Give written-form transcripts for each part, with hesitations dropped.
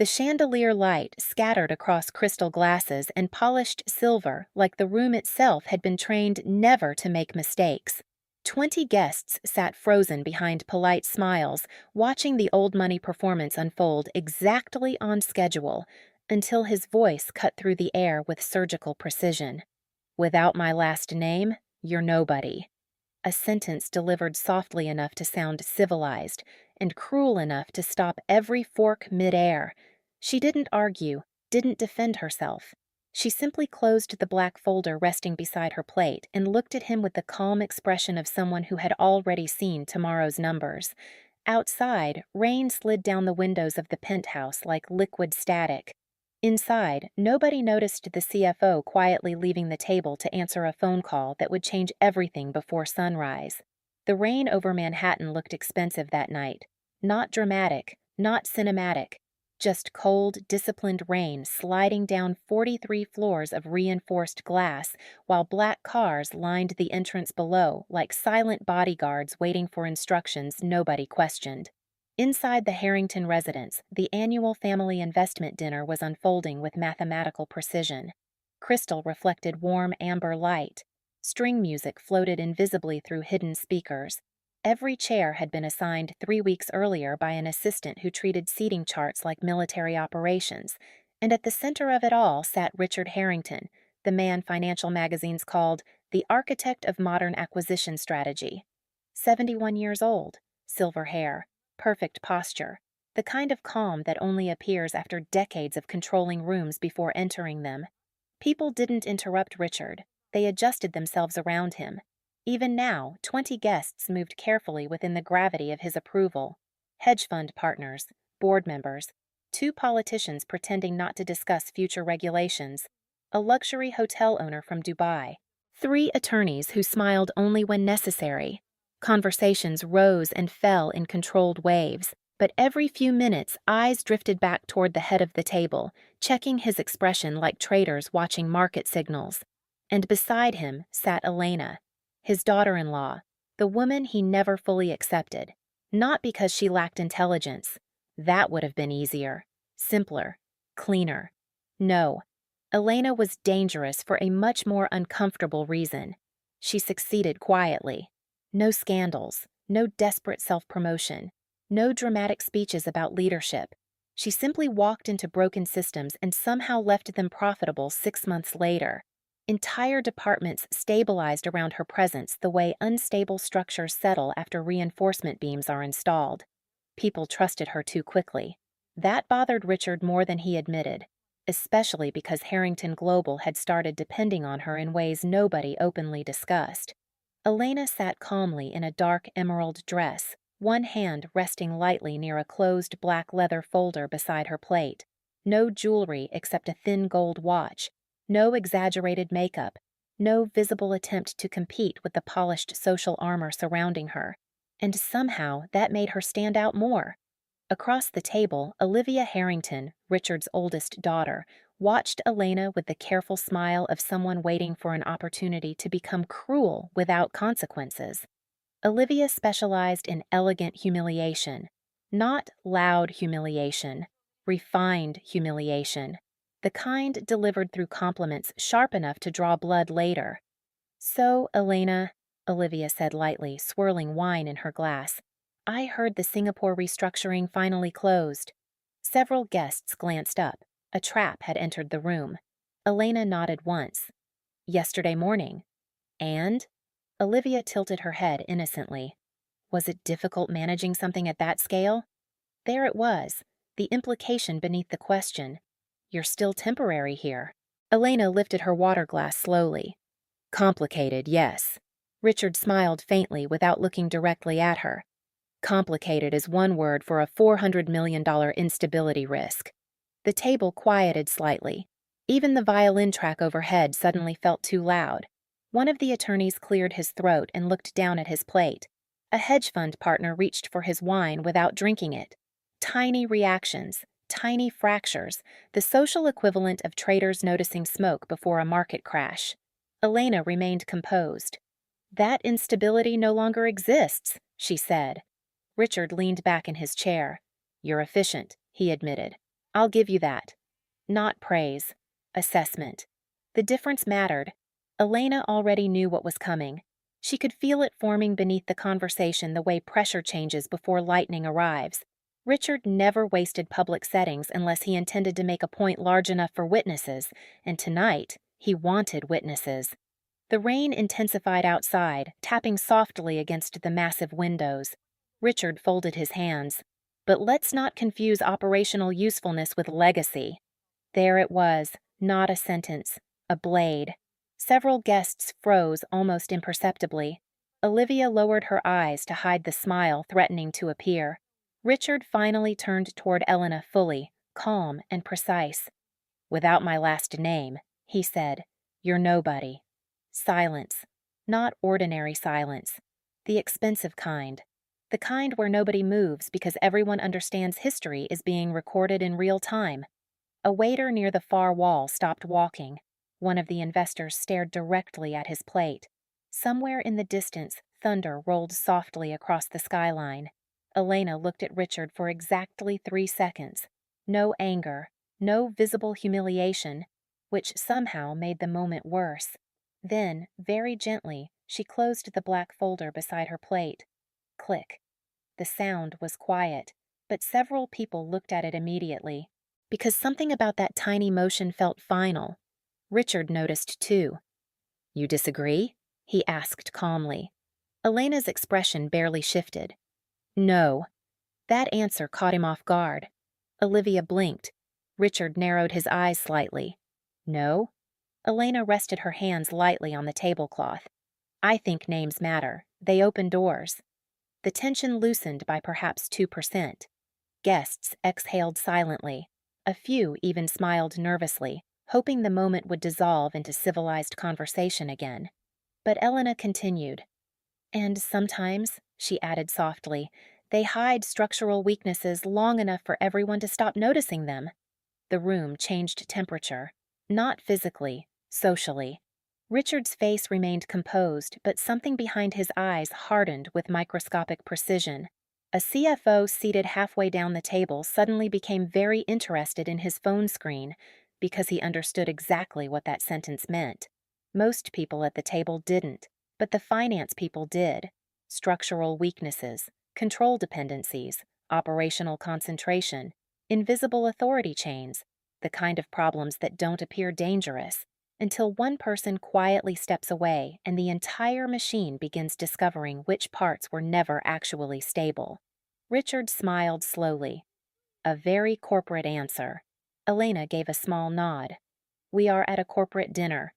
The chandelier light scattered across crystal glasses and polished silver like the room itself had been trained never to make mistakes. 20 guests sat frozen behind polite smiles, watching the old money performance unfold exactly on schedule, until his voice cut through the air with surgical precision. "Without my last name, you're nobody." A sentence delivered softly enough to sound civilized, and cruel enough to stop every fork midair. She didn't argue, didn't defend herself. She simply closed the black folder resting beside her plate and looked at him with the calm expression of someone who had already seen tomorrow's numbers. Outside, rain slid down the windows of the penthouse like liquid static. Inside, nobody noticed the CFO quietly leaving the table to answer a phone call that would change everything before sunrise. The rain over Manhattan looked expensive that night. Not dramatic, not cinematic. Just cold, disciplined rain sliding down 43 floors of reinforced glass while black cars lined the entrance below like silent bodyguards waiting for instructions nobody questioned. Inside the Harrington residence, the annual family investment dinner was unfolding with mathematical precision. Crystal reflected warm amber light. String music floated invisibly through hidden speakers. Every chair had been assigned 3 weeks earlier by an assistant who treated seating charts like military operations, and at the center of it all sat Richard Harrington, the man financial magazines called the architect of modern acquisition strategy. 71 years old, silver hair, perfect posture, the kind of calm that only appears after decades of controlling rooms before entering them. People didn't interrupt Richard. They adjusted themselves around him. Even now, 20 guests moved carefully within the gravity of his approval. Hedge fund partners, board members, 2 politicians pretending not to discuss future regulations, a luxury hotel owner from Dubai, 3 attorneys who smiled only when necessary. Conversations rose and fell in controlled waves, but every few minutes eyes drifted back toward the head of the table, checking his expression like traders watching market signals. And beside him sat Elena, his daughter-in-law, the woman he never fully accepted, not because she lacked intelligence. That would have been easier, simpler, cleaner. No, Elena was dangerous for a much more uncomfortable reason. She succeeded quietly. No scandals, no desperate self-promotion, no dramatic speeches about leadership. She simply walked into broken systems and somehow left them profitable 6 months later. Entire departments stabilized around her presence the way unstable structures settle after reinforcement beams are installed. People trusted her too quickly. That bothered Richard more than he admitted, especially because Harrington Global had started depending on her in ways nobody openly discussed. Elena sat calmly in a dark emerald dress, one hand resting lightly near a closed black leather folder beside her plate. No jewelry except a thin gold watch, no exaggerated makeup, no visible attempt to compete with the polished social armor surrounding her. And somehow that made her stand out more. Across the table, Olivia Harrington, Richard's oldest daughter, watched Elena with the careful smile of someone waiting for an opportunity to become cruel without consequences. Olivia specialized in elegant humiliation, not loud humiliation, refined humiliation, the kind delivered through compliments sharp enough to draw blood later. "So, Elena," Olivia said lightly, swirling wine in her glass, "I heard the Singapore restructuring finally closed." Several guests glanced up. A trap had entered the room. Elena nodded once. "Yesterday morning." "And?" Olivia tilted her head innocently. Was it difficult managing something at that scale? There it was, the implication beneath the question. "You're still temporary here." Elena lifted her water glass slowly. "Complicated, yes." Richard smiled faintly without looking directly at her. "Complicated is one word for a $400 million instability risk." The table quieted slightly. Even the violin track overhead suddenly felt too loud. One of the attorneys cleared his throat and looked down at his plate. A hedge fund partner reached for his wine without drinking it. Tiny reactions, tiny fractures, the social equivalent of traders noticing smoke before a market crash. Elena remained composed. "That instability no longer exists," she said. Richard leaned back in his chair. "You're efficient," he admitted. I'll give you that. Not praise. Assessment. The difference mattered. Elena already knew what was coming. She could feel it forming beneath the conversation the way pressure changes before lightning arrives. Richard never wasted public settings unless he intended to make a point large enough for witnesses, and tonight he wanted witnesses. The rain intensified outside, tapping softly against the massive windows. Richard folded his hands. But let's not confuse operational usefulness with legacy. There it was, not a sentence, a blade. Several guests froze almost imperceptibly. Olivia lowered her eyes to hide the smile threatening to appear. Richard finally turned toward Elena fully, calm and precise. "Without my last name," he said, "you're nobody." Silence. Not ordinary silence. The expensive kind. The kind where nobody moves because everyone understands history is being recorded in real time. A waiter near the far wall stopped walking. One of the investors stared directly at his plate. Somewhere in the distance, thunder rolled softly across the skyline. Elena looked at Richard for exactly 3 seconds. No anger, no visible humiliation, which somehow made the moment worse. Then, very gently, she closed the black folder beside her plate. Click. The sound was quiet, but several people looked at it immediately, because something about that tiny motion felt final. Richard noticed too. "You disagree?" he asked calmly. Elena's expression barely shifted. "No." That answer caught him off guard. Olivia blinked. Richard narrowed his eyes slightly. "No?" Elena rested her hands lightly on the tablecloth. "I think names matter. They open doors." The tension loosened by perhaps 2%. Guests exhaled silently. A few even smiled nervously, hoping the moment would dissolve into civilized conversation again. But Elena continued. "And sometimes," she added softly, "they hide structural weaknesses long enough for everyone to stop noticing them." The room changed temperature. Not physically, socially. Richard's face remained composed, but something behind his eyes hardened with microscopic precision. A CFO seated halfway down the table suddenly became very interested in his phone screen because he understood exactly what that sentence meant. Most people at the table didn't, but the finance people did. Structural weaknesses, control dependencies, operational concentration, invisible authority chains, the kind of problems that don't appear dangerous until one person quietly steps away and the entire machine begins discovering which parts were never actually stable. Richard smiled slowly. "A very corporate answer." Elena gave a small nod. "We are at a corporate dinner."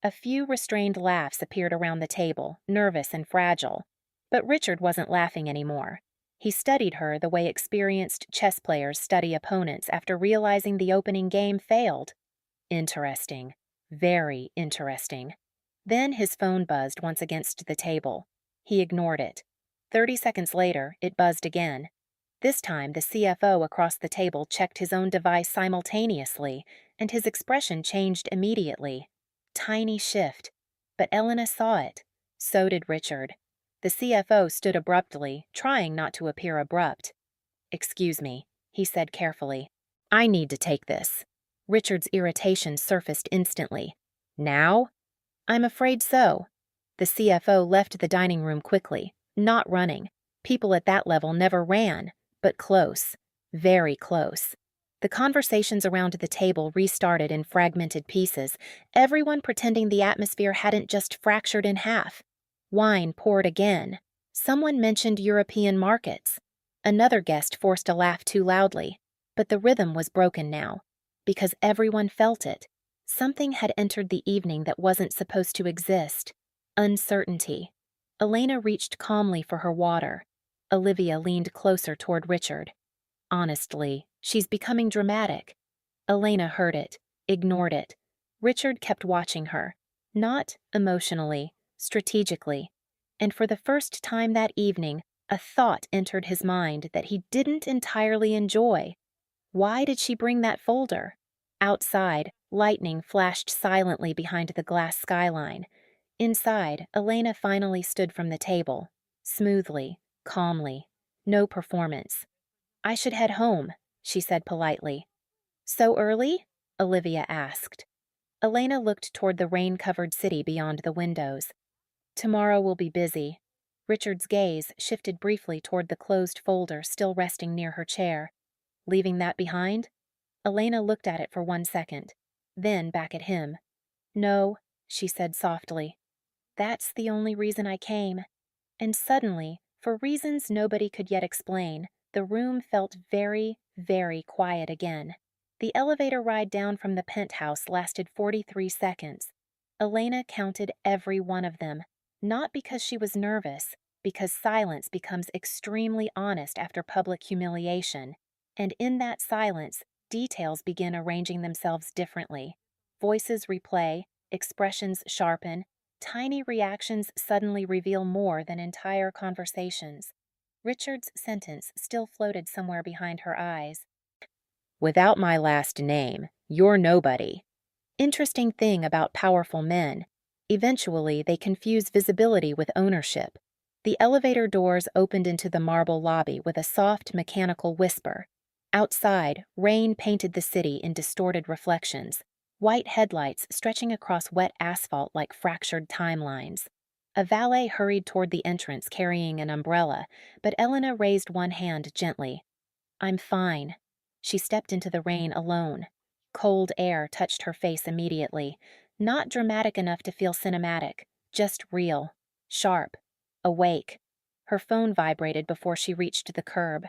A few restrained laughs appeared around the table, nervous and fragile. But Richard wasn't laughing anymore. He studied her the way experienced chess players study opponents after realizing the opening game failed. Interesting. Very interesting. Then his phone buzzed once against the table. He ignored it. 30 seconds later, it buzzed again. This time, the CFO across the table checked his own device simultaneously, and his expression changed immediately. Tiny shift. But Elena saw it. So did Richard. The CFO stood abruptly, trying not to appear abrupt. "Excuse me," he said carefully. "I need to take this." Richard's irritation surfaced instantly. "Now?" "I'm afraid so." The CFO left the dining room quickly, not running. People at that level never ran, but close. Very close. The conversations around the table restarted in fragmented pieces, everyone pretending the atmosphere hadn't just fractured in half. Wine poured again. Someone mentioned European markets. Another guest forced a laugh too loudly, but the rhythm was broken now, because everyone felt it. Something had entered the evening that wasn't supposed to exist. Uncertainty. Elena reached calmly for her water. Olivia leaned closer toward Richard. "Honestly, she's becoming dramatic." Elena heard it, ignored it. Richard kept watching her. Not emotionally, strategically. And for the first time that evening, a thought entered his mind that he didn't entirely enjoy. Why did she bring that folder? Outside, lightning flashed silently behind the glass skyline. Inside, Elena finally stood from the table. Smoothly, calmly. No performance. "I should head home," she said politely. So early? Olivia asked. Elena looked toward the rain-covered city beyond the windows. Tomorrow will be busy. Richard's gaze shifted briefly toward the closed folder still resting near her chair. Leaving that behind? Elena looked at it for 1 second, then back at him. No, she said softly. That's the only reason I came. And suddenly, for reasons nobody could yet explain, the room felt very, very quiet again. The elevator ride down from the penthouse lasted 43 seconds. Elena counted every one of them, not because she was nervous, because silence becomes extremely honest after public humiliation. And in that silence, details begin arranging themselves differently. Voices replay, expressions sharpen, tiny reactions suddenly reveal more than entire conversations. Richard's sentence still floated somewhere behind her eyes. Without my last name, you're nobody. Interesting thing about powerful men. Eventually, they confuse visibility with ownership. The elevator doors opened into the marble lobby with a soft, mechanical whisper. Outside, rain painted the city in distorted reflections, white headlights stretching across wet asphalt like fractured timelines. A valet hurried toward the entrance carrying an umbrella, but Elena raised one hand gently. I'm fine. She stepped into the rain alone. Cold air touched her face immediately. Not dramatic enough to feel cinematic, just real, sharp, awake. Her phone vibrated before she reached the curb.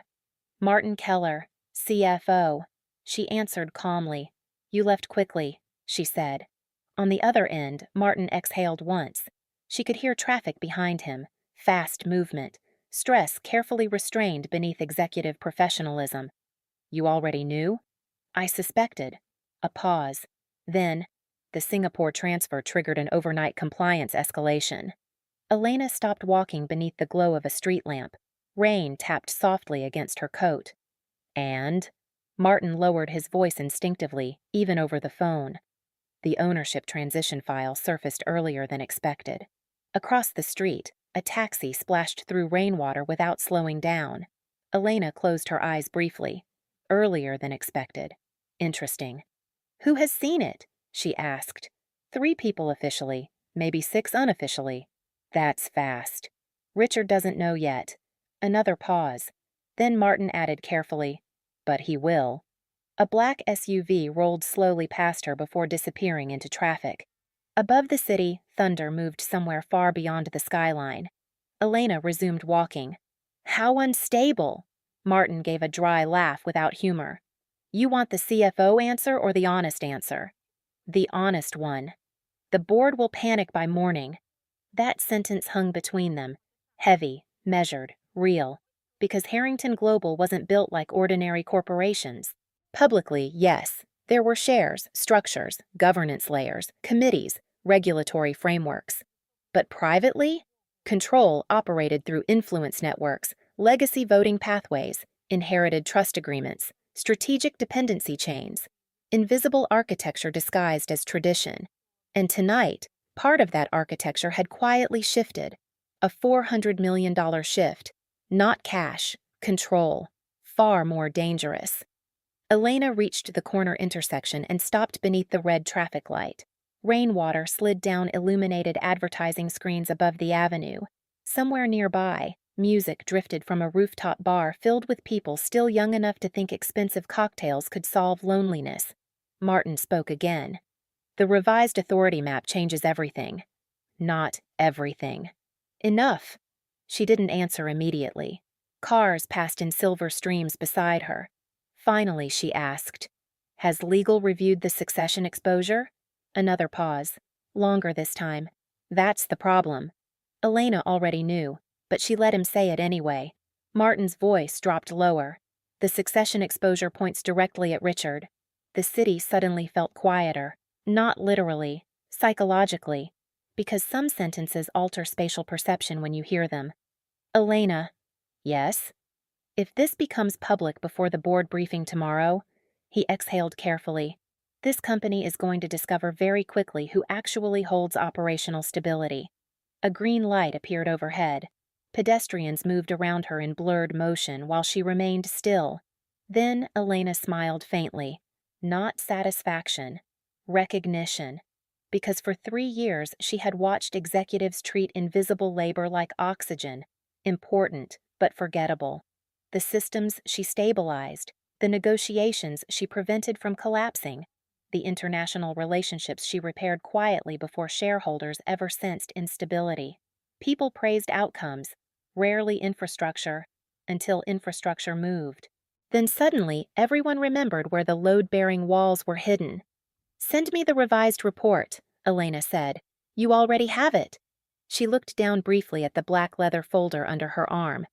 Martin Keller, CFO. She answered calmly. You left quickly, she said. On the other end, Martin exhaled once. She could hear traffic behind him, fast movement, stress carefully restrained beneath executive professionalism. You already knew? I suspected. A pause. Then, the Singapore transfer triggered an overnight compliance escalation. Elena stopped walking beneath the glow of a street lamp. Rain tapped softly against her coat. And? Martin lowered his voice instinctively, even over the phone. The ownership transition file surfaced earlier than expected. Across the street, a taxi splashed through rainwater without slowing down. Elena closed her eyes briefly. Earlier than expected. Interesting. Who has seen it? She asked. 3 people officially, maybe 6 unofficially. That's fast. Richard doesn't know yet. Another pause. Then Martin added carefully, but he will. A black SUV rolled slowly past her before disappearing into traffic. Above the city, thunder moved somewhere far beyond the skyline. Elena resumed walking. How unstable! Martin gave a dry laugh without humor. You want the CFO answer or the honest answer? The honest one. The board will panic by morning. That sentence hung between them, heavy, measured, real, because Harrington Global wasn't built like ordinary corporations. Publicly, yes, there were shares, structures, governance layers, committees, regulatory frameworks. But privately? Control operated through influence networks, legacy voting pathways, inherited trust agreements, strategic dependency chains, invisible architecture disguised as tradition. And tonight, part of that architecture had quietly shifted. A $400 million shift. Not cash, control. Far more dangerous. Elena reached the corner intersection and stopped beneath the red traffic light. Rainwater slid down illuminated advertising screens above the avenue. Somewhere nearby, music drifted from a rooftop bar filled with people still young enough to think expensive cocktails could solve loneliness. Martin spoke again. The revised authority map changes everything. Not everything. Enough. She didn't answer immediately. Cars passed in silver streams beside her. Finally, she asked, Has legal reviewed the succession exposure? Another pause. Longer this time. That's the problem. Elena already knew, but she let him say it anyway. Martin's voice dropped lower. The succession exposure points directly at Richard. The city suddenly felt quieter. Not literally, psychologically, because some sentences alter spatial perception when you hear them. Elena. Yes? If this becomes public before the board briefing tomorrow, he exhaled carefully. This company is going to discover very quickly who actually holds operational stability. A green light appeared overhead. Pedestrians moved around her in blurred motion while she remained still. Then Elena smiled faintly. Not satisfaction, recognition. Because for 3 years she had watched executives treat invisible labor like oxygen, important but forgettable. The systems she stabilized, the negotiations she prevented from collapsing, the international relationships she repaired quietly before shareholders ever sensed instability. People praised outcomes, rarely infrastructure, until infrastructure moved. Then suddenly, everyone remembered where the load-bearing walls were hidden. "Send me the revised report," Elena said. "You already have it." She looked down briefly at the black leather folder under her arm.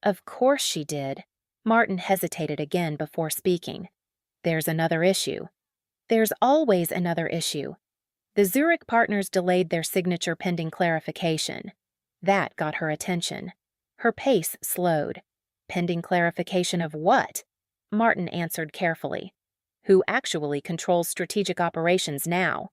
Of course she did. Martin hesitated again before speaking. "There's another issue." "There's always another issue." The Zurich partners delayed their signature pending clarification. That got her attention. Her pace slowed. Pending clarification of what? Martin answered carefully. "Who actually controls strategic operations now?"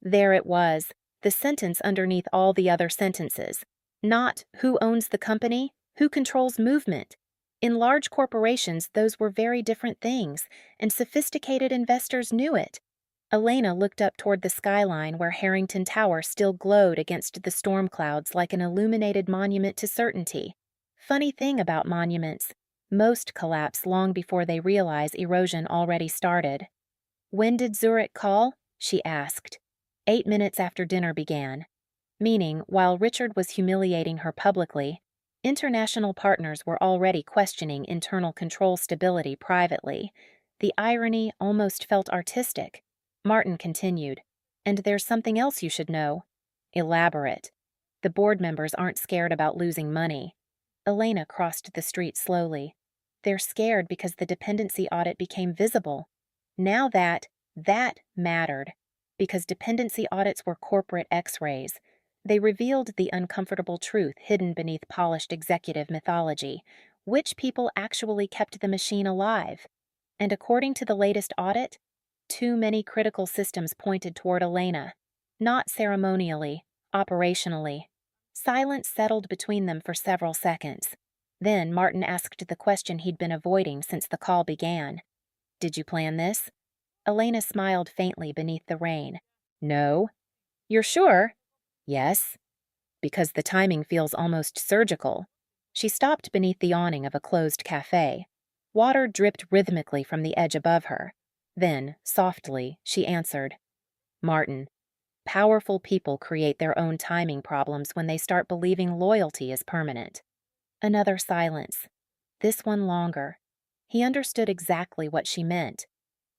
There it was, the sentence underneath all the other sentences. Not who owns the company, who controls movement. In large corporations, those were very different things, and sophisticated investors knew it. Elena looked up toward the skyline where Harrington Tower still glowed against the storm clouds like an illuminated monument to certainty. Funny thing about monuments, most collapse long before they realize erosion already started. "When did Zurich call?" she asked. 8 minutes after dinner began. Meaning, while Richard was humiliating her publicly, international partners were already questioning internal control stability privately. The irony almost felt artistic. Martin continued, "And there's something else you should know." "Elaborate." "The board members aren't scared about losing money." Elena crossed the street slowly. "They're scared because the dependency audit became visible. Now that mattered, because dependency audits were corporate X-rays. They revealed the uncomfortable truth hidden beneath polished executive mythology, which people actually kept the machine alive. And according to the latest audit, too many critical systems pointed toward Elena. Not ceremonially, operationally. Silence settled between them for several seconds. Then Martin asked the question he'd been avoiding since the call began. "Did you plan this?" Elena smiled faintly beneath the rain. "No." "You're sure?" "Yes." "Because the timing feels almost surgical." She stopped beneath the awning of a closed cafe. Water dripped rhythmically from the edge above her. Then, softly, she answered, "Martin, powerful people create their own timing problems when they start believing loyalty is permanent." Another silence. This one longer. He understood exactly what she meant.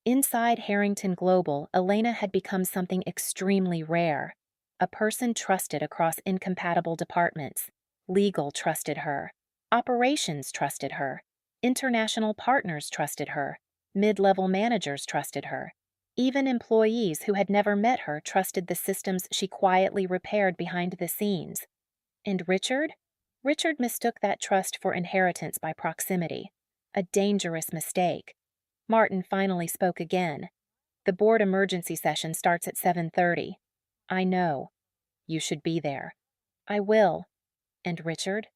Inside Harrington Global, Elena had become something extremely rare. A person trusted across incompatible departments. Legal trusted her. Operations trusted her. International partners trusted her. Mid-level managers trusted her. Even employees who had never met her trusted the systems she quietly repaired behind the scenes. And Richard? Richard mistook that trust for inheritance by proximity. A dangerous mistake. Martin finally spoke again. "The board emergency session starts at 7:30. "I know. You should be there." "I will." "And Richard?"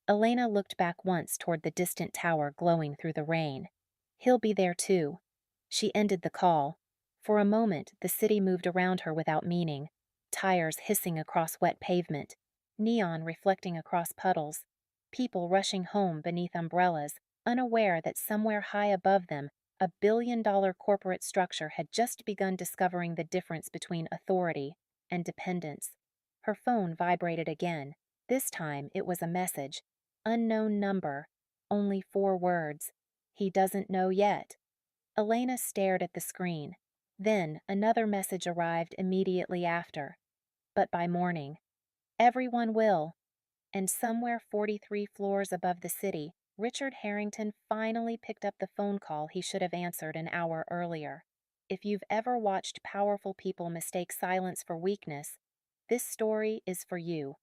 Elena looked back once toward the distant tower glowing through the rain. "He'll be there too." She ended the call. For a moment, the city moved around her without meaning. Tires hissing across wet pavement. Neon reflecting across puddles. People rushing home beneath umbrellas, unaware that somewhere high above them, a billion-dollar corporate structure had just begun discovering the difference between authority and dependence. Her phone vibrated again. This time it was a message. Unknown number. Only 4 words. "He doesn't know yet." Elena stared at the screen. Then another message arrived immediately after. "But by morning. Everyone will." And somewhere 43 floors above the city, Richard Harrington finally picked up the phone call he should have answered an hour earlier. If you've ever watched powerful people mistake silence for weakness, this story is for you.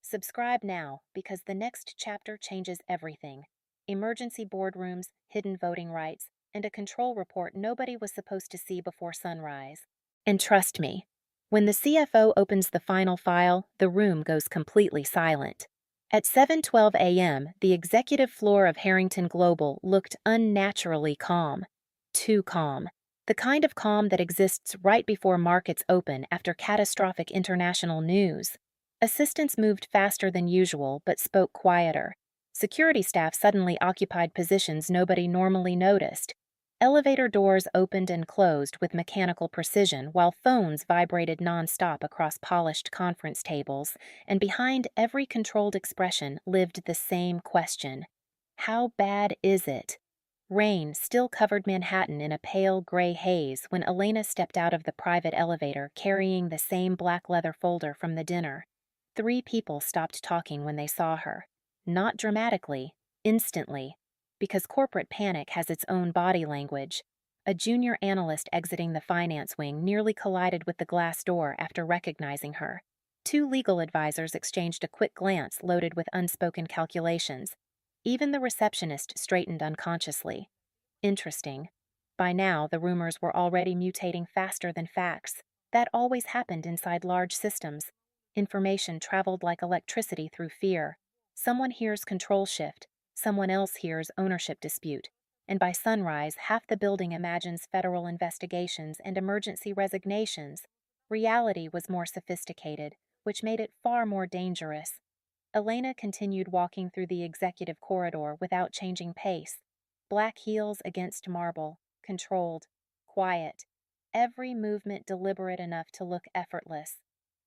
Subscribe now, because the next chapter changes everything. Emergency boardrooms, hidden voting rights, and a control report nobody was supposed to see before sunrise. And trust me, when the CFO opens the final file, the room goes completely silent. At 7:12 a.m., the executive floor of Harrington Global looked unnaturally calm. Too calm. The kind of calm that exists right before markets open after catastrophic international news. Assistants moved faster than usual but spoke quieter. Security staff suddenly occupied positions nobody normally noticed. Elevator doors opened and closed with mechanical precision while phones vibrated nonstop across polished conference tables, and behind every controlled expression lived the same question. How bad is it? Rain still covered Manhattan in a pale gray haze when Elena stepped out of the private elevator carrying the same black leather folder from the dinner. 3 people stopped talking when they saw her. Not dramatically, instantly, because corporate panic has its own body language. A junior analyst exiting the finance wing nearly collided with the glass door after recognizing her. 2 legal advisors exchanged a quick glance loaded with unspoken calculations. Even the receptionist straightened unconsciously. Interesting. By now, the rumors were already mutating faster than facts. That always happened inside large systems. Information traveled like electricity through fear. Someone hears control shift, someone else hears ownership dispute, and by sunrise, half the building imagines federal investigations and emergency resignations. Reality was more sophisticated, which made it far more dangerous. Elena continued walking through the executive corridor without changing pace. Black heels against marble, controlled, quiet. Every movement deliberate enough to look effortless.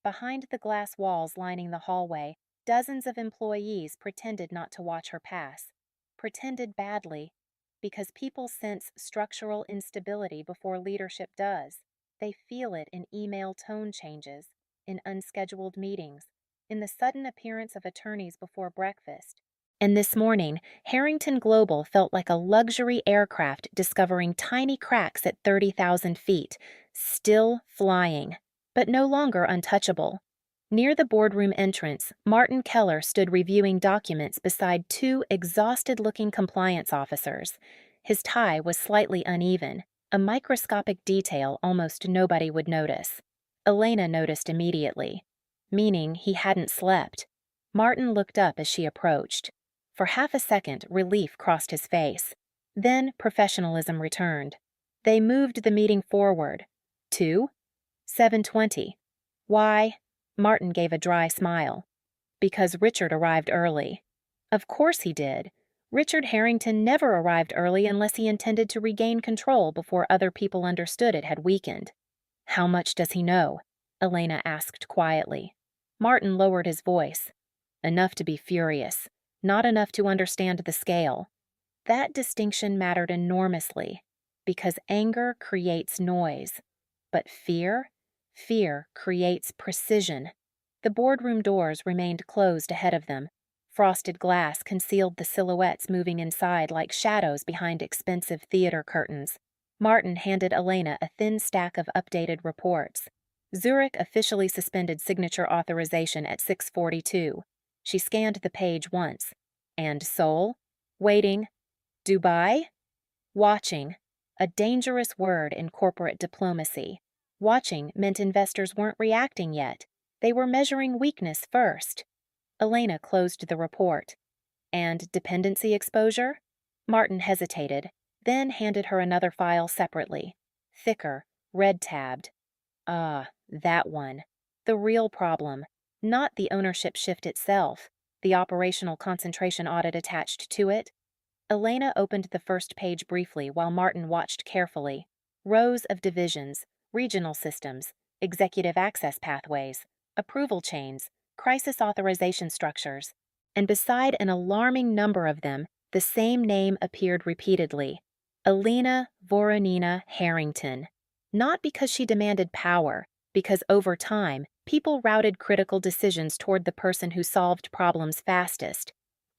Behind the glass walls lining the hallway, dozens of employees pretended not to watch her pass. Pretended badly, because people sense structural instability before leadership does. They feel it in email tone changes, in unscheduled meetings, in the sudden appearance of attorneys before breakfast. And this morning, Harrington Global felt like a luxury aircraft discovering tiny cracks at 30,000 feet, still flying, but no longer untouchable. Near the boardroom entrance, Martin Keller stood reviewing documents beside 2 exhausted-looking compliance officers. His tie was slightly uneven, a microscopic detail almost nobody would notice. Elena noticed immediately, meaning he hadn't slept. Martin looked up as she approached. For half a second, relief crossed his face. Then professionalism returned. They moved the meeting forward. 2? 7:20. Why? Martin gave a dry smile. Because Richard arrived early. Of course he did. Richard Harrington never arrived early unless he intended to regain control before other people understood it had weakened. How much does he know? Elena asked quietly. Martin lowered his voice. Enough to be furious, not enough to understand the scale. That distinction mattered enormously, because anger creates noise. But fear creates precision. The boardroom doors remained closed ahead of them. Frosted glass concealed the silhouettes moving inside like shadows behind expensive theater curtains. Martin handed Elena a thin stack of updated reports. Zurich officially suspended signature authorization at 6:42. She scanned the page once. And Seoul? Waiting. Dubai? Watching. A dangerous word in corporate diplomacy. Watching meant investors weren't reacting yet. They were measuring weakness first. Elena closed the report. And dependency exposure? Martin hesitated, then handed her another file separately. Thicker, red-tabbed. Ah, that one. The real problem. Not the ownership shift itself, the operational concentration audit attached to it. Elena opened the first page briefly while Martin watched carefully. Rows of divisions, regional systems, executive access pathways, approval chains, crisis authorization structures. And beside an alarming number of them, the same name appeared repeatedly. Elena Voronina Harrington. Not because she demanded power, because over time, people routed critical decisions toward the person who solved problems fastest.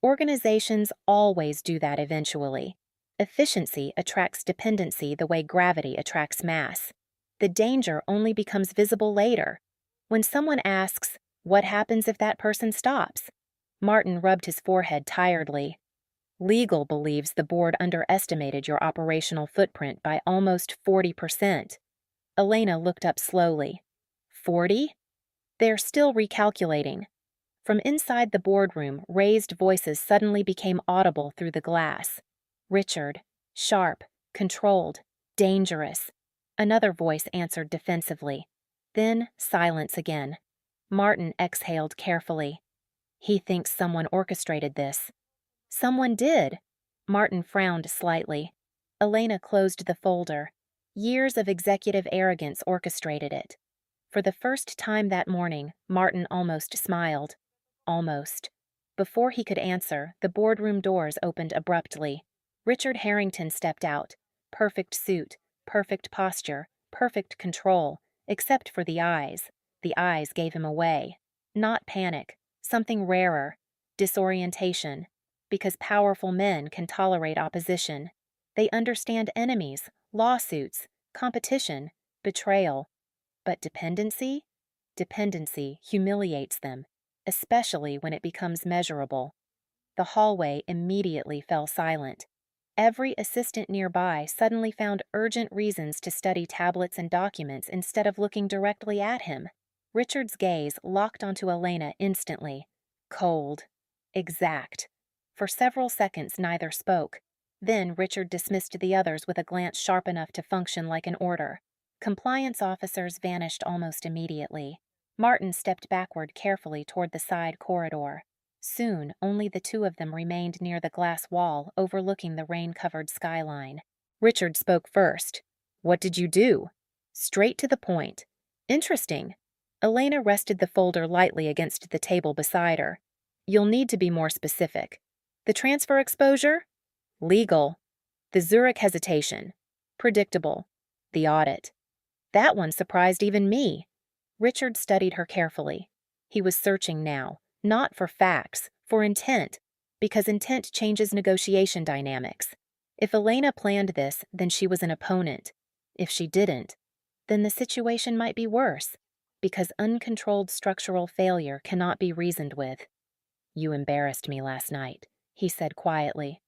Organizations always do that eventually. Efficiency attracts dependency the way gravity attracts mass. The danger only becomes visible later. When someone asks, what happens if that person stops? Martin rubbed his forehead tiredly. Legal believes the board underestimated your operational footprint by almost 40%. Elena looked up slowly. 40? They're still recalculating. From inside the boardroom, raised voices suddenly became audible through the glass. Richard, sharp, controlled. Dangerous. Another voice answered defensively. Then silence again. Martin exhaled carefully. He thinks someone orchestrated this. Someone did. Martin frowned slightly. Elena closed the folder. Years of executive arrogance orchestrated it. For the first time that morning, Martin almost smiled. Almost. Before he could answer, the boardroom doors opened abruptly. Richard Harrington stepped out. Perfect suit, perfect posture, perfect control, except for the eyes. The eyes gave him away. Not panic, something rarer. Disorientation. Because powerful men can tolerate opposition. They understand enemies, lawsuits, competition, betrayal. But dependency? Dependency humiliates them, especially when it becomes measurable. The hallway immediately fell silent. Every assistant nearby suddenly found urgent reasons to study tablets and documents instead of looking directly at him. Richard's gaze locked onto Elena instantly. Cold. Exact. For several seconds neither spoke. Then Richard dismissed the others with a glance sharp enough to function like an order. Compliance officers vanished almost immediately. Martin stepped backward carefully toward the side corridor. Soon, only the two of them remained near the glass wall overlooking the rain-covered skyline. Richard spoke first. "What did you do?" Straight to the point. "Interesting." Elena rested the folder lightly against the table beside her. "You'll need to be more specific." "The transfer exposure?" "Legal." "The Zurich hesitation?" "Predictable." "The audit?" "That one surprised even me." Richard studied her carefully. He was searching now, not for facts, for intent, because intent changes negotiation dynamics. If Elena planned this, then she was an opponent. If she didn't, then the situation might be worse, because uncontrolled structural failure cannot be reasoned with. "You embarrassed me last night," he said quietly.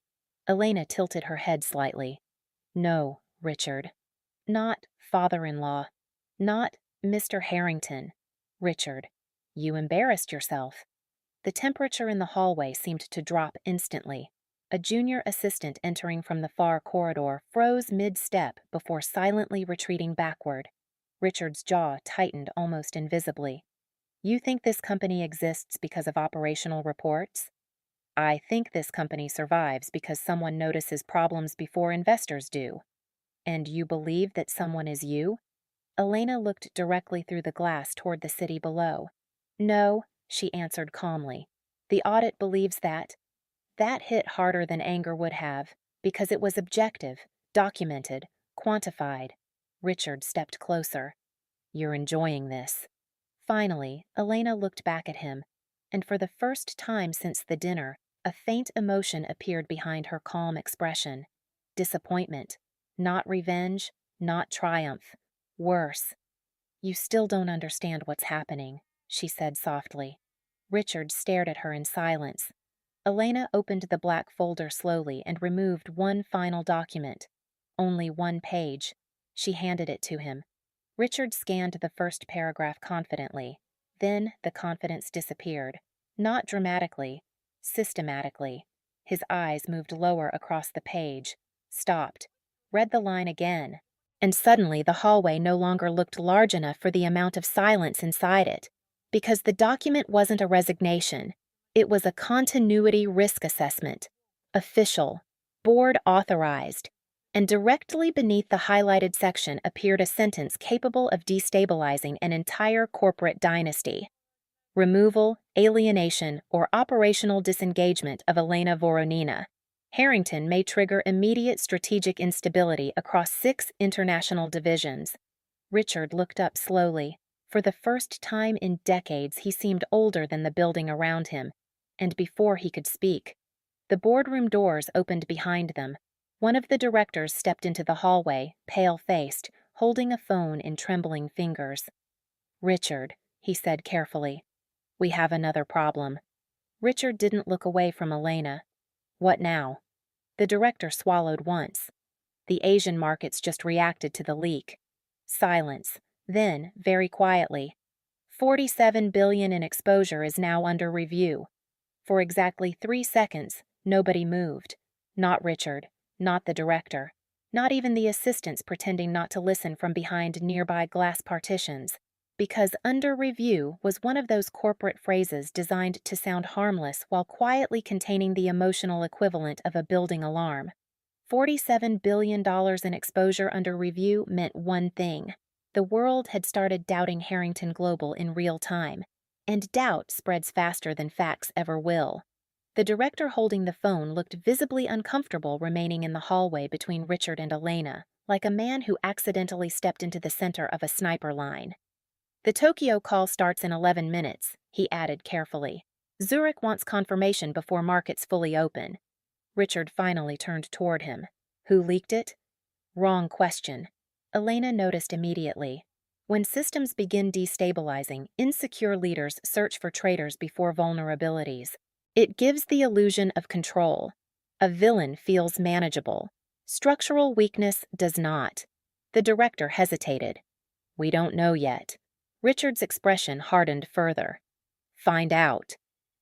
Elena tilted her head slightly. "No, Richard. Not father-in-law. Not Mr. Harrington. Richard, you embarrassed yourself." The temperature in the hallway seemed to drop instantly. A junior assistant entering from the far corridor froze mid-step before silently retreating backward. Richard's jaw tightened almost invisibly. "You think this company exists because of operational reports?" "I think this company survives because someone notices problems before investors do." "And you believe that someone is you?" Elena looked directly through the glass toward the city below. "No," she answered calmly. "The audit believes that." That hit harder than anger would have, because it was objective, documented, quantified. Richard stepped closer. "You're enjoying this." Finally, Elena looked back at him, and for the first time since the dinner, a faint emotion appeared behind her calm expression. Disappointment. Not revenge, not triumph. Worse. "You still don't understand what's happening," she said softly. Richard stared at her in silence. Elena opened the black folder slowly and removed one final document. Only one page. She handed it to him. Richard scanned the first paragraph confidently. Then the confidence disappeared. Not dramatically, systematically. His eyes moved lower across the page, stopped, read the line again. And suddenly the hallway no longer looked large enough for the amount of silence inside it. Because the document wasn't a resignation. It was a continuity risk assessment. Official. Board authorized. And directly beneath the highlighted section appeared a sentence capable of destabilizing an entire corporate dynasty. Removal, alienation, or operational disengagement of Elena Voronina. Harrington may trigger immediate strategic instability across 6 international divisions. Richard looked up slowly. For the first time in decades, he seemed older than the building around him. And before he could speak, the boardroom doors opened behind them. One of the directors stepped into the hallway, pale-faced, holding a phone in trembling fingers. "Richard," he said carefully, "we have another problem." Richard didn't look away from Elena. "What now?" The director swallowed once. "The Asian markets just reacted to the leak." Silence. Then, very quietly, "47 billion in exposure is now under review." For exactly 3 seconds, nobody moved. Not Richard, not the director. Not even the assistants pretending not to listen from behind nearby glass partitions. Because under review was one of those corporate phrases designed to sound harmless while quietly containing the emotional equivalent of a building alarm. $47 billion in exposure under review meant one thing. The world had started doubting Harrington Global in real time, and doubt spreads faster than facts ever will. The director holding the phone looked visibly uncomfortable remaining in the hallway between Richard and Elena, like a man who accidentally stepped into the center of a sniper line. The Tokyo call starts in 11 minutes, he added carefully. Zurich wants confirmation before markets fully open. Richard finally turned toward him. Who leaked it? Wrong question. Elena noticed immediately. When systems begin destabilizing, insecure leaders search for traitors before vulnerabilities. It gives the illusion of control. A villain feels manageable. Structural weakness does not. The director hesitated. We don't know yet. Richard's expression hardened further. Find out.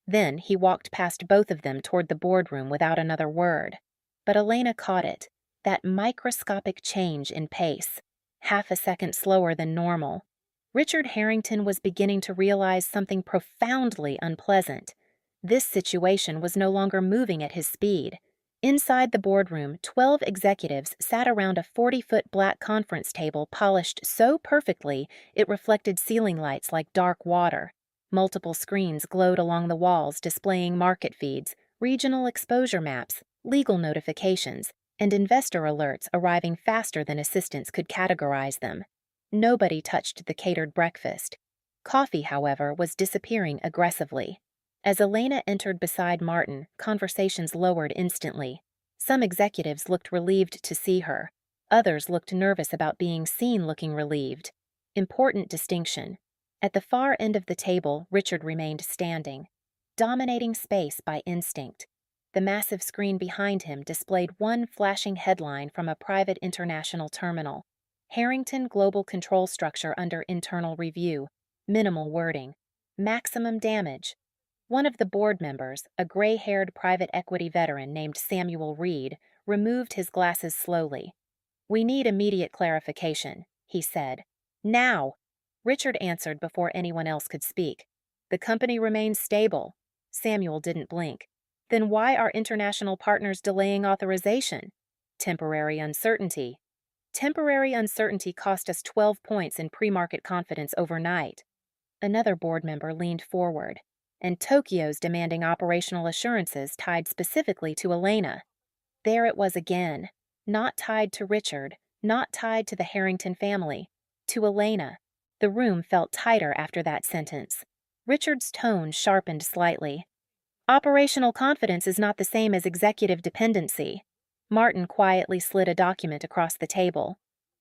Then he walked past both of them toward the boardroom without another word. But Elena caught it, that microscopic change in pace, half a second slower than normal. Richard Harrington was beginning to realize something profoundly unpleasant. This situation was no longer moving at his speed. Inside the boardroom, 12 executives sat around a 40-foot black conference table polished so perfectly it reflected ceiling lights like dark water. Multiple screens glowed along the walls displaying market feeds, regional exposure maps, legal notifications, and investor alerts arriving faster than assistants could categorize them. Nobody touched the catered breakfast. Coffee, however, was disappearing aggressively. As Elena entered beside Martin, conversations lowered instantly. Some executives looked relieved to see her. Others looked nervous about being seen looking relieved. Important distinction. At the far end of the table, Richard remained standing, dominating space by instinct. The massive screen behind him displayed one flashing headline from a private international terminal. Harrington Global Control Structure under internal review. Minimal wording. Maximum damage. One of the board members, a gray-haired private equity veteran named Samuel Reed, removed his glasses slowly. We need immediate clarification, he said. Now! Richard answered before anyone else could speak. The company remains stable. Samuel didn't blink. Then why are international partners delaying authorization? Temporary uncertainty. Temporary uncertainty cost us 12 points in pre-market confidence overnight. Another board member leaned forward. And Tokyo's demanding operational assurances tied specifically to Elena. There it was again. Not tied to Richard, not tied to the Harrington family. To Elena. The room felt tighter after that sentence. Richard's tone sharpened slightly. Operational confidence is not the same as executive dependency. Martin quietly slid a document across the table.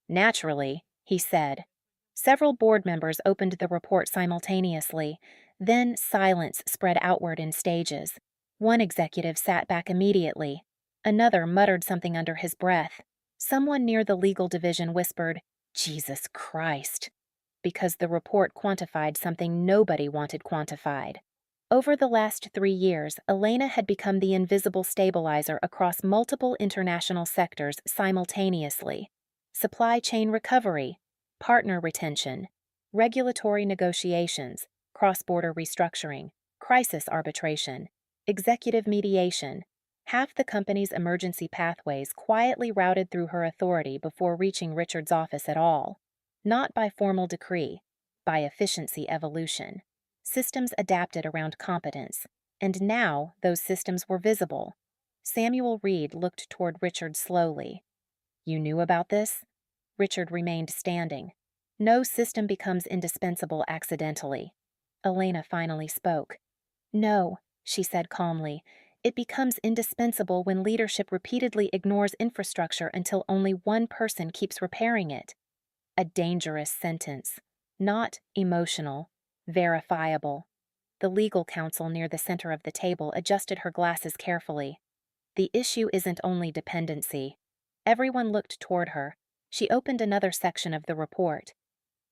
Naturally, he said. Several board members opened the report simultaneously. Then silence spread outward in stages. One executive sat back immediately. Another muttered something under his breath. Someone near the legal division whispered, Jesus Christ, because the report quantified something nobody wanted quantified. Over the last 3 years, Elena had become the invisible stabilizer across multiple international sectors simultaneously. Supply chain recovery, partner retention, regulatory negotiations, cross-border restructuring, crisis arbitration, executive mediation. Half the company's emergency pathways quietly routed through her authority before reaching Richard's office at all. Not by formal decree, by efficiency evolution. Systems adapted around competence, and now those systems were visible. Samuel Reed looked toward Richard slowly. You knew about this? Richard remained standing. No system becomes indispensable accidentally. Elena finally spoke. No, she said calmly. It becomes indispensable when leadership repeatedly ignores infrastructure until only one person keeps repairing it. A dangerous sentence. Not emotional. Verifiable. The legal counsel near the center of the table adjusted her glasses carefully. The issue isn't only dependency. Everyone looked toward her. She opened another section of the report.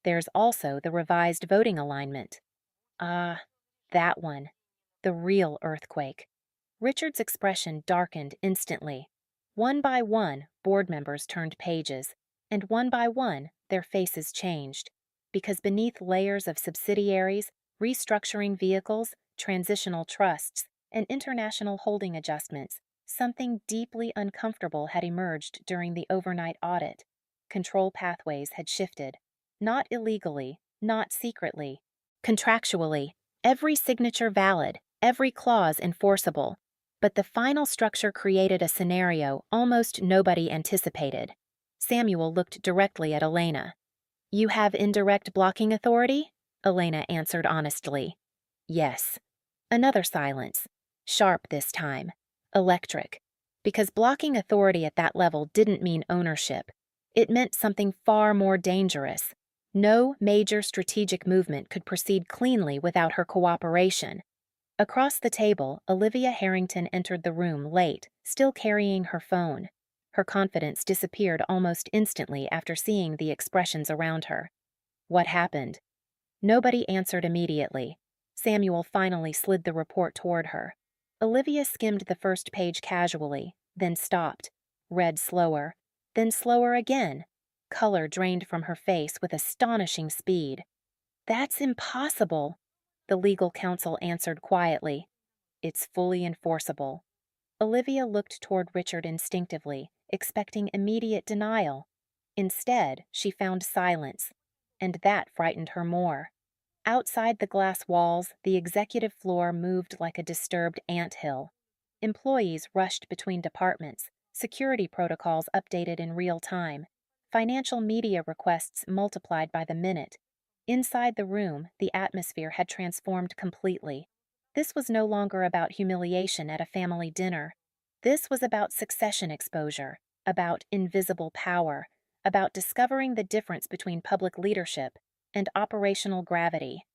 There's also the revised voting alignment. Ah, that one. The real earthquake. Richard's expression darkened instantly. One by one, board members turned pages, and one by one, their faces changed. Because beneath layers of subsidiaries, restructuring vehicles, transitional trusts, and international holding adjustments, something deeply uncomfortable had emerged during the overnight audit. Control pathways had shifted. Not illegally, not secretly. Contractually, every signature valid, every clause enforceable. But the final structure created a scenario almost nobody anticipated. Samuel looked directly at Elena. "You have indirect blocking authority?" Elena answered honestly. "Yes." Another silence. Sharp this time. Electric. Because blocking authority at that level didn't mean ownership. It meant something far more dangerous. No major strategic movement could proceed cleanly without her cooperation. Across the table, Olivia Harrington entered the room late, still carrying her phone. Her confidence disappeared almost instantly after seeing the expressions around her. What happened? Nobody answered immediately. Samuel finally slid the report toward her. Olivia skimmed the first page casually, then stopped, read slower, then slower again. Color drained from her face with astonishing speed. "That's impossible," the legal counsel answered quietly. "It's fully enforceable." Olivia looked toward Richard instinctively, expecting immediate denial. Instead, she found silence, and that frightened her more. Outside the glass walls, the executive floor moved like a disturbed anthill. Employees rushed between departments, security protocols updated in real time, financial media requests multiplied by the minute. Inside the room, the atmosphere had transformed completely. This was no longer about humiliation at a family dinner. This was about succession exposure, about invisible power, about discovering the difference between public leadership and operational gravity.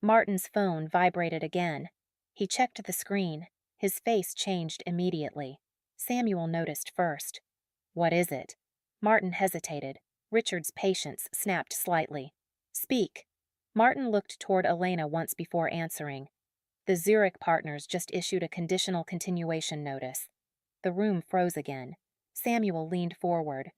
Martin's phone vibrated again. He checked the screen. His face changed immediately. Samuel noticed first. "What is it?" Martin hesitated. Richard's patience snapped slightly. "Speak." Martin looked toward Elena once before answering. "The Zurich partners just issued a conditional continuation notice." The room froze again. Samuel leaned forward.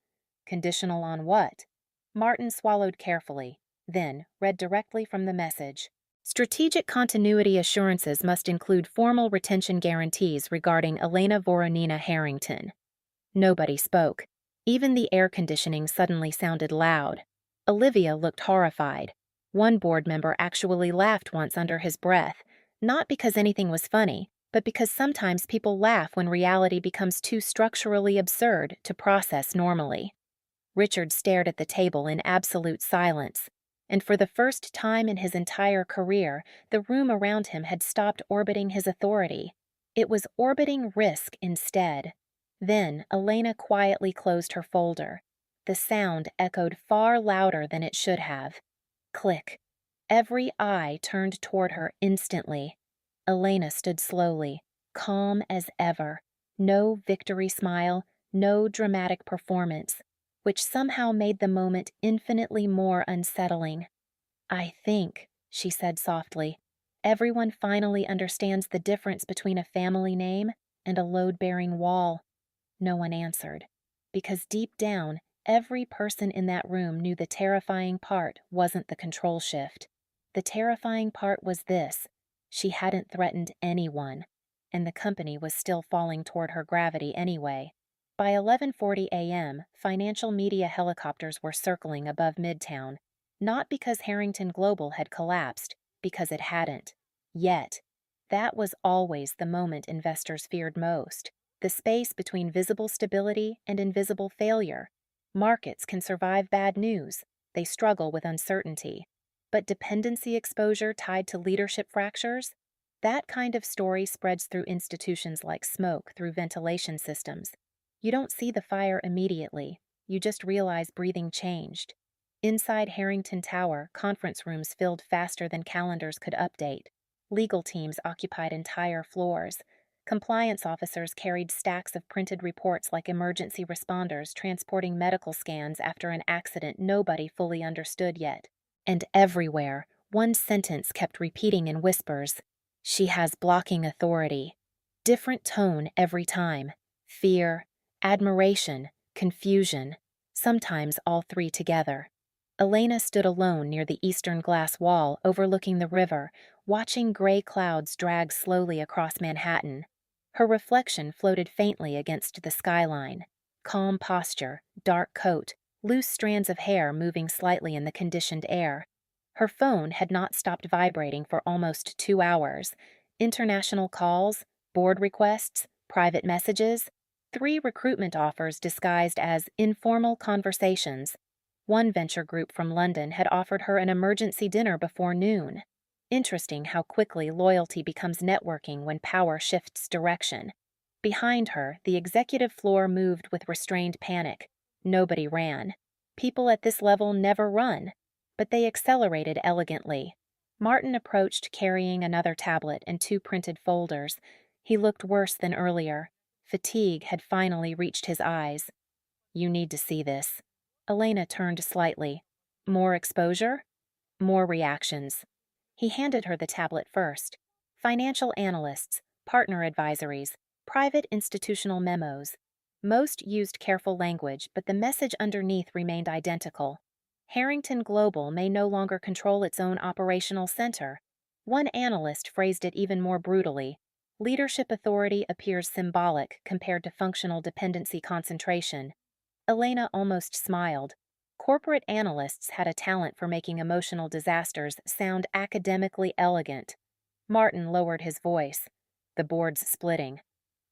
"Conditional on what?" Martin swallowed carefully, then read directly from the message. "Strategic continuity assurances must include formal retention guarantees regarding Elena Voronina Harrington." Nobody spoke. Even the air conditioning suddenly sounded loud. Olivia looked horrified. One board member actually laughed once under his breath, not because anything was funny, but because sometimes people laugh when reality becomes too structurally absurd to process normally. Richard stared at the table in absolute silence, and for the first time in his entire career, the room around him had stopped orbiting his authority. It was orbiting risk instead. Then Elena quietly closed her folder. The sound echoed far louder than it should have. Click. Every eye turned toward her instantly. Elena stood slowly, calm as ever. No victory smile, no dramatic performance, which somehow made the moment infinitely more unsettling. "I think," she said softly, "everyone finally understands the difference between a family name and a load-bearing wall." No one answered, because deep down, every person in that room knew the terrifying part wasn't the control shift. The terrifying part was this: she hadn't threatened anyone, and the company was still falling toward her gravity anyway. By 11:40 a.m., financial media helicopters were circling above Midtown, not because Harrington Global had collapsed, because it hadn't. Yet. That was always the moment investors feared most. The space between visible stability and invisible failure. Markets can survive bad news. They struggle with uncertainty. But dependency exposure tied to leadership fractures? That kind of story spreads through institutions like smoke through ventilation systems. You don't see the fire immediately. You just realize breathing changed. Inside Harrington Tower, conference rooms filled faster than calendars could update. Legal teams occupied entire floors. Compliance officers carried stacks of printed reports like emergency responders transporting medical scans after an accident nobody fully understood yet. And everywhere, one sentence kept repeating in whispers: "She has blocking authority." Different tone every time. Fear, Admiration, confusion, sometimes all three together. Elena stood alone near the eastern glass wall overlooking the river, watching gray clouds drag slowly across Manhattan. Her reflection floated faintly against the skyline. Calm posture, dark coat, loose strands of hair moving slightly in the conditioned air. Her phone had not stopped vibrating for almost 2 hours. International calls, board requests, private messages, 3 recruitment offers disguised as informal conversations. One venture group from London had offered her an emergency dinner before noon. Interesting how quickly loyalty becomes networking when power shifts direction. Behind her, the executive floor moved with restrained panic. Nobody ran. People at this level never run. But they accelerated elegantly. Martin approached carrying another tablet and 2 printed folders. He looked worse than earlier. Fatigue had finally reached his eyes. "You need to see this." Elena turned slightly. More exposure? More reactions. He handed her the tablet first. Financial analysts, partner advisories, private institutional memos. Most used careful language, but the message underneath remained identical. Harrington Global may no longer control its own operational center. One analyst phrased it even more brutally. Leadership authority appears symbolic compared to functional dependency concentration. Elena almost smiled. Corporate analysts had a talent for making emotional disasters sound academically elegant. Martin lowered his voice. The board's splitting.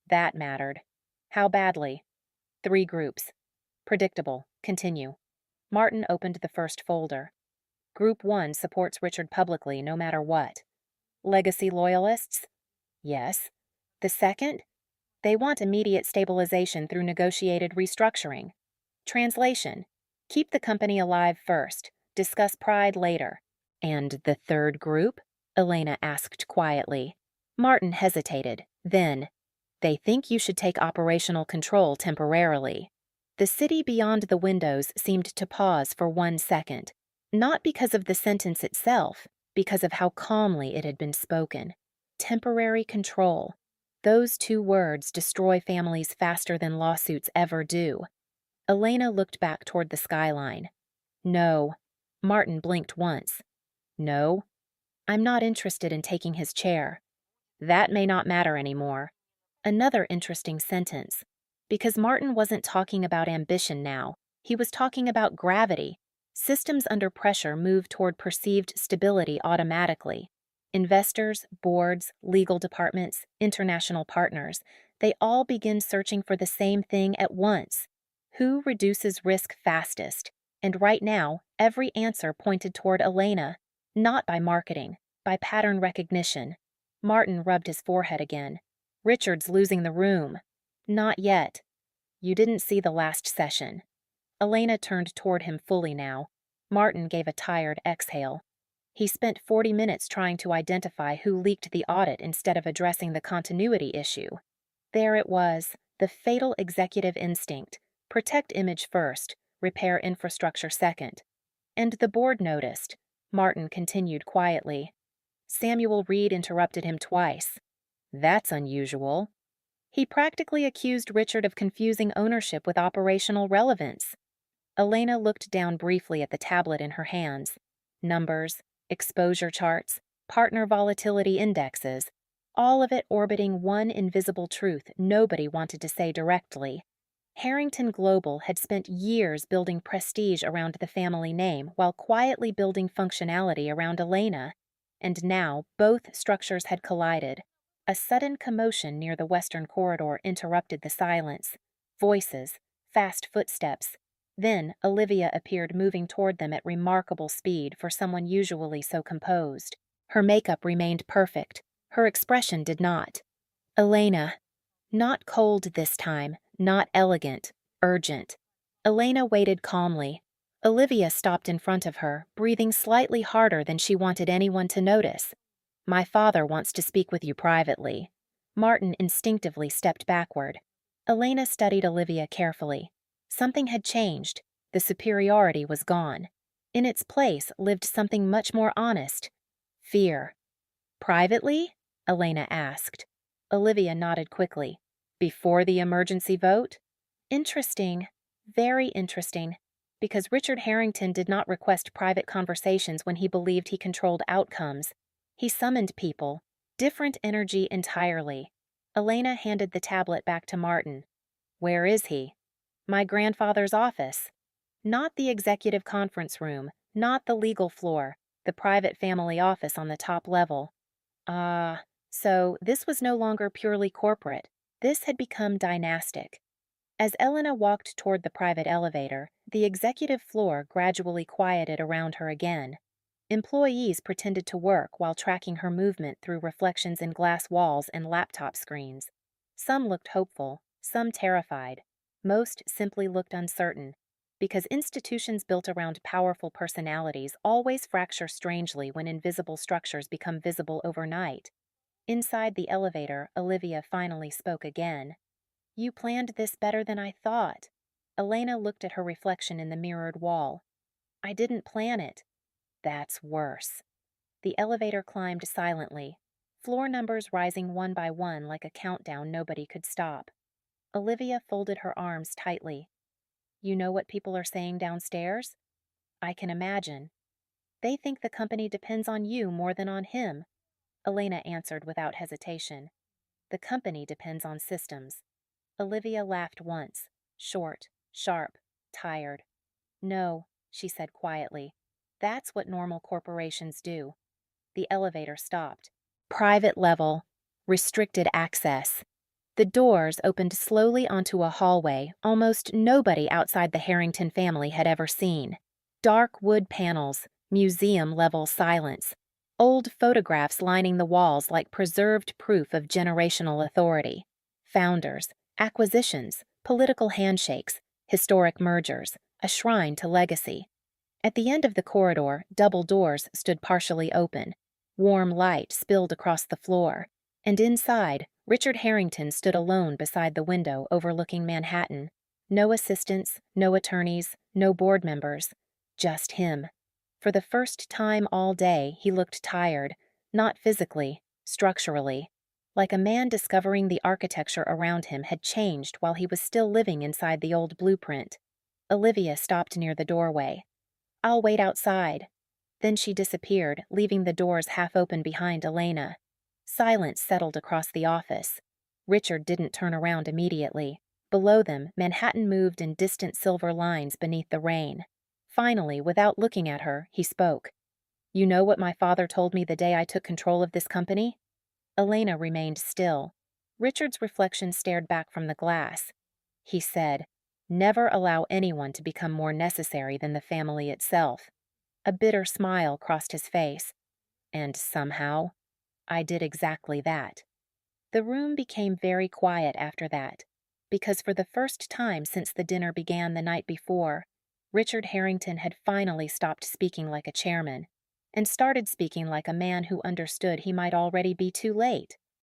That mattered. How badly? 3 groups. Predictable. Continue. Martin opened the first folder. Group 1 supports Richard publicly no matter what. Legacy loyalists? Yes. The second? They want immediate stabilization through negotiated restructuring. Translation: keep the company alive first, discuss pride later. And the third group? Elena asked quietly. Martin hesitated. Then, they think you should take operational control temporarily. The city beyond the windows seemed to pause for 1 second. Not because of the sentence itself, because of how calmly it had been spoken. Temporary control. Those 2 words destroy families faster than lawsuits ever do. Elena looked back toward the skyline. No. Martin blinked once. No. I'm not interested in taking his chair. That may not matter anymore. Another interesting sentence. Because Martin wasn't talking about ambition now. He was talking about gravity. Systems under pressure move toward perceived stability automatically. Investors, boards, legal departments, international partners, they all begin searching for the same thing at once. Who reduces risk fastest? And right now, every answer pointed toward Elena, not by marketing, by pattern recognition. Martin rubbed his forehead again. Richard's losing the room. Not yet. You didn't see the last session. Elena turned toward him fully now. Martin gave a tired exhale. He spent 40 minutes trying to identify who leaked the audit instead of addressing the continuity issue. There it was, the fatal executive instinct. Protect image first, repair infrastructure second. And the board noticed. Martin continued quietly. Samuel Reed interrupted him twice. That's unusual. He practically accused Richard of confusing ownership with operational relevance. Elena looked down briefly at the tablet in her hands. Numbers, exposure charts, partner volatility indexes, all of it orbiting one invisible truth nobody wanted to say directly. Harrington Global had spent years building prestige around the family name while quietly building functionality around Elena. And now both structures had collided. A sudden commotion near the western corridor interrupted the silence. Voices, fast footsteps. Then Olivia appeared moving toward them at remarkable speed for someone usually so composed. Her makeup remained perfect. Her expression did not. Elena. Not cold this time, not elegant, urgent. Elena waited calmly. Olivia stopped in front of her, breathing slightly harder than she wanted anyone to notice. My father wants to speak with you privately. Martin instinctively stepped backward. Elena studied Olivia carefully. Something had changed. The superiority was gone. In its place lived something much more honest. Fear. Privately? Elena asked. Olivia nodded quickly. Before the emergency vote? Interesting, very interesting, because Richard Harrington did not request private conversations when he believed he controlled outcomes. He summoned people, different energy entirely. Elena handed the tablet back to Martin. Where is he? My grandfather's office. Not the executive conference room, not the legal floor, the private family office on the top level. Ah, so this was no longer purely corporate. This had become dynastic. As Elena walked toward the private elevator, the executive floor gradually quieted around her again. Employees pretended to work while tracking her movement through reflections in glass walls and laptop screens. Some looked hopeful, some terrified. Most simply looked uncertain, because institutions built around powerful personalities always fracture strangely when invisible structures become visible overnight. Inside the elevator, Olivia finally spoke again. You planned this better than I thought. Elena looked at her reflection in the mirrored wall. I didn't plan it. That's worse. The elevator climbed silently, floor numbers rising one by one like a countdown nobody could stop. Olivia folded her arms tightly. You know what people are saying downstairs? I can imagine. They think the company depends on you more than on him. Elena answered without hesitation. The company depends on systems. Olivia laughed once, short, sharp, tired. No, she said quietly. That's what normal corporations do. The elevator stopped. Private level. Restricted access. The doors opened slowly onto a hallway almost nobody outside the Harrington family had ever seen. Dark wood panels, museum-level silence. Old photographs lining the walls like preserved proof of generational authority. Founders, acquisitions, political handshakes, historic mergers, a shrine to legacy. At the end of the corridor, double doors stood partially open. Warm light spilled across the floor, and inside, Richard Harrington stood alone beside the window overlooking Manhattan. No assistants, no attorneys, no board members. Just him. For the first time all day, he looked tired, not physically, structurally, like a man discovering the architecture around him had changed while he was still living inside the old blueprint. Olivia stopped near the doorway. I'll wait outside. Then she disappeared, leaving the doors half open behind Elena. Silence settled across the office. Richard didn't turn around immediately. Below them, Manhattan moved in distant silver lines beneath the rain. Finally, without looking at her, he spoke. You know what my father told me the day I took control of this company? Elena remained still. Richard's reflection stared back from the glass. He said, never allow anyone to become more necessary than the family itself. A bitter smile crossed his face. And somehow, I did exactly that. The room became very quiet after that, because for the first time since the dinner began the night before, Richard Harrington had finally stopped speaking like a chairman and started speaking like a man who understood he might already be too late.